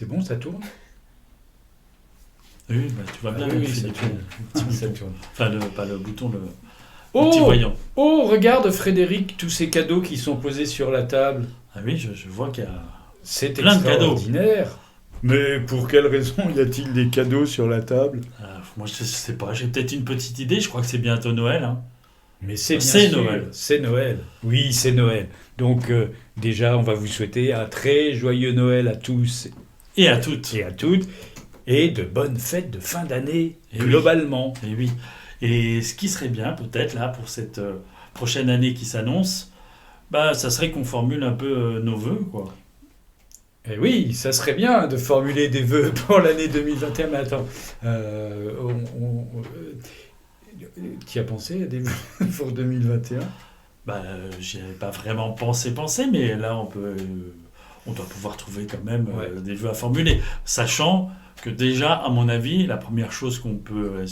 bon, ça tourne? Oui, tu vois bien, oui, Philippe, ça tourne. le petit Ça bouton. tourne. Enfin, pas le bouton, le petit Oh! voyant. Oh, regarde Frédéric, tous ces cadeaux qui sont posés sur la table. Ah oui, je vois qu'il y a C'est plein de cadeaux. extraordinaire. Mais pour quelle raison y a-t-il des cadeaux sur la table? Moi, je sais pas, j'ai peut-être une petite idée, je crois que c'est bientôt Noël. Hein. Mais c'est bien C'est sûr, Noël. c'est Noël. Oui, c'est Noël. Donc déjà, on va vous souhaiter un très joyeux Noël à tous Et à toutes. et à toutes, et de bonnes fêtes de fin d'année, Et oui. globalement. Et oui. Et ce qui serait bien, peut-être, là, pour cette prochaine année qui s'annonce, ça serait qu'on formule un peu nos vœux, quoi. Et oui, ça serait bien de formuler des vœux pour l'année 2021, mais attends, tu y as pensé à des vœux pour 2021? J'y avais pas vraiment pensé, mais là, on doit pouvoir trouver quand même Ouais. des vœux à formuler. Sachant que déjà, à mon avis, la première chose qu'on peut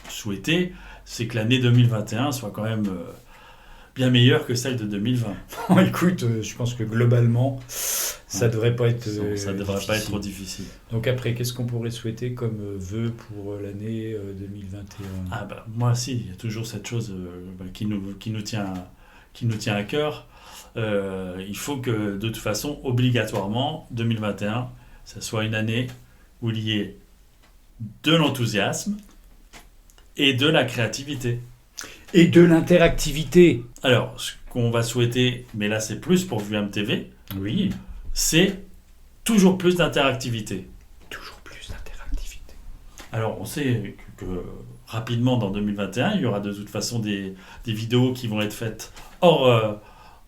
souhaiter, c'est que l'année 2021 soit quand même bien meilleure que celle de 2020. Écoute, je pense que globalement, ça devrait pas être Ça devrait pas être difficile. trop difficile. Donc après, qu'est-ce qu'on pourrait souhaiter comme vœu pour l'année 2021? Moi, si, il y a toujours cette chose qui nous tient à cœur. Il faut que, de toute façon, obligatoirement, 2021, ça soit une année où il y ait de l'enthousiasme et de la créativité. Et de l'interactivité. Alors, ce qu'on va souhaiter, mais là c'est plus pour VMTV, Oui, c'est toujours plus d'interactivité. toujours plus d'interactivité. Alors, on sait que rapidement, dans 2021, il y aura de toute façon des vidéos qui vont être faites hors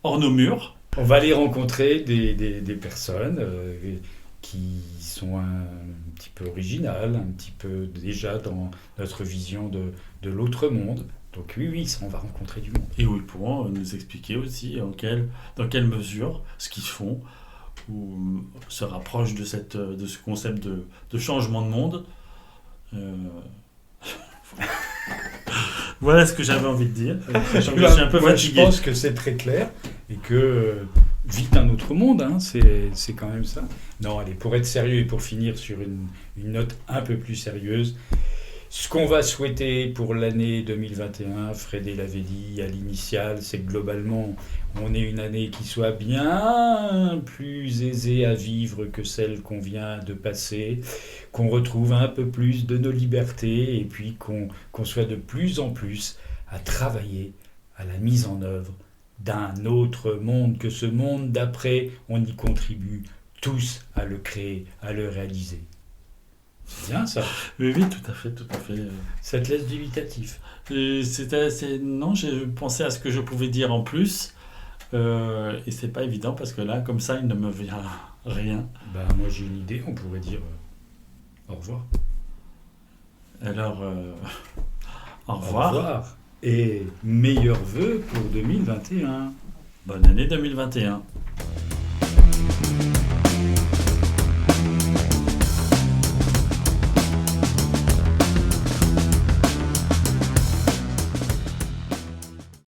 nos murs. On va aller rencontrer des personnes qui sont un petit peu originales, un petit peu déjà dans notre vision de l'autre monde. Donc oui, ça, on va rencontrer du monde. Et où ils pourront nous expliquer aussi dans quelle mesure ce qu'ils font ou se rapproche de ce concept de changement de monde. Voilà ce que j'avais envie de dire. Sachant que je suis un peu Moi, fatigué. je pense que c'est très clair et que vite un autre monde, hein, c'est quand même ça. Non, allez, pour être sérieux et pour finir sur une note un peu plus sérieuse, ce qu'on va souhaiter pour l'année 2021, Frédé l'avait dit à l'initiale, c'est que globalement, on ait une année qui soit bien plus aisée à vivre que celle qu'on vient de passer, qu'on retrouve un peu plus de nos libertés et puis qu'on soit de plus en plus à travailler à la mise en œuvre d'un autre monde, que ce monde d'après, on y contribue tous à le créer, à le réaliser. C'est bien ça. Oui, tout à fait. Ça te laisse dubitatif. Non, j'ai pensé à ce que je pouvais dire en plus, et c'est pas évident parce que là, comme ça, il ne me vient rien. Moi j'ai une idée, on pourrait dire au revoir. Alors, au Au revoir. revoir. Et meilleurs vœux pour 2021. Bonne année 2021.